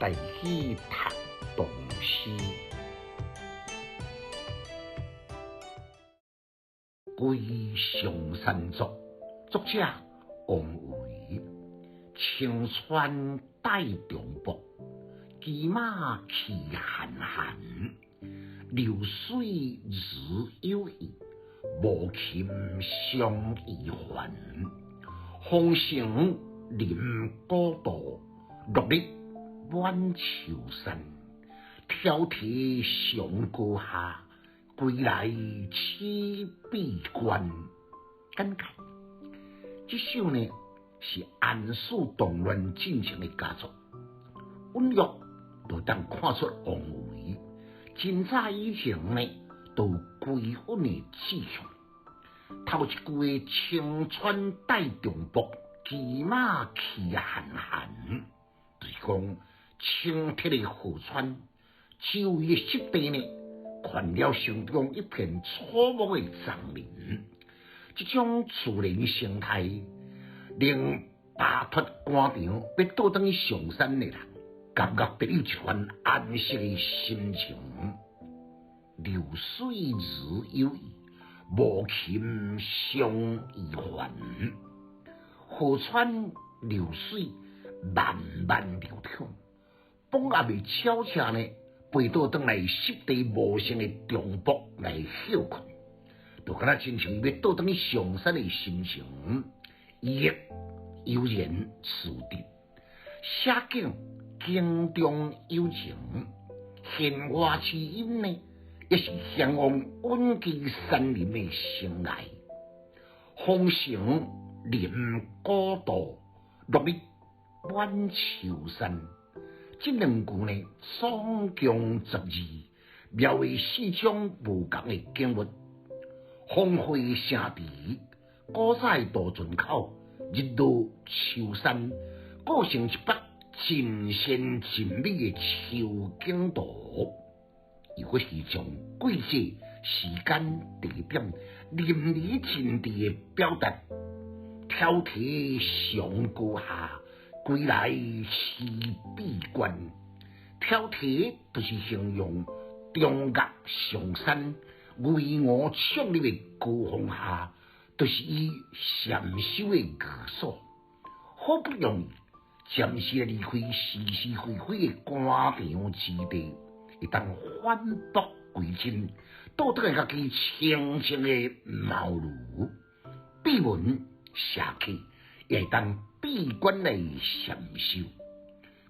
带去读唐诗。归上山作，作者王维。青川带中泊，骑马去寒寒。流水日有意，无琴相依还。风声临古道，落日满秋山。挑剔上高下，归来似闭关。感慨，这首呢是安史动乱进程的佳作，韵律就当看出王维真早以前呢都有归稳的志向。头一句的青川带中泊，骑马去寒寒，就是讲清澈的河川周围的湿地呢，看了相中一片草木的丛林。这种自然生态，令摆脱官场要倒转去上山的人，感觉得有一番安息的心情。流水日有意，无琴相依还。河川流水慢慢流淌，傍晚的悄悄呢，飞倒转来湿地无声的中泊来休困，就敢若亲像要倒转去上山的心情。伊悠然自得，写景景中有情，弦外之音呢，也是向往稳居山林的生涯。风声临古道，落日满秋山。这两句呢，总共12字，描绘四种不同的景物。烽火城池，古早渡船口，日落秋山，构成一幅尽善尽美的秋景图。亦或是将季节、时间、地点淋漓尽致的表达。挑剔上高下，归来似闭关。挑剔就是形容中岳上山，巍峨矗立的高峰下，就是伊禅修的寓所。好不容易暂时离开是是非非的官场之地，会当返璞归真，倒转来家己清清的茅庐。闭门写起，也会当闭关来禅修。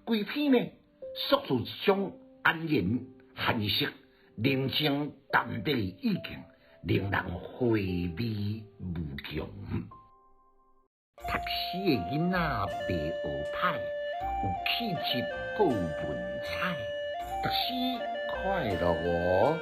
规篇呢，塑造一种安然、含蓄、宁静、淡定的意境，令人回味无穷。读诗的囡仔白学歹，有气质，还有文采。读诗快乐哦！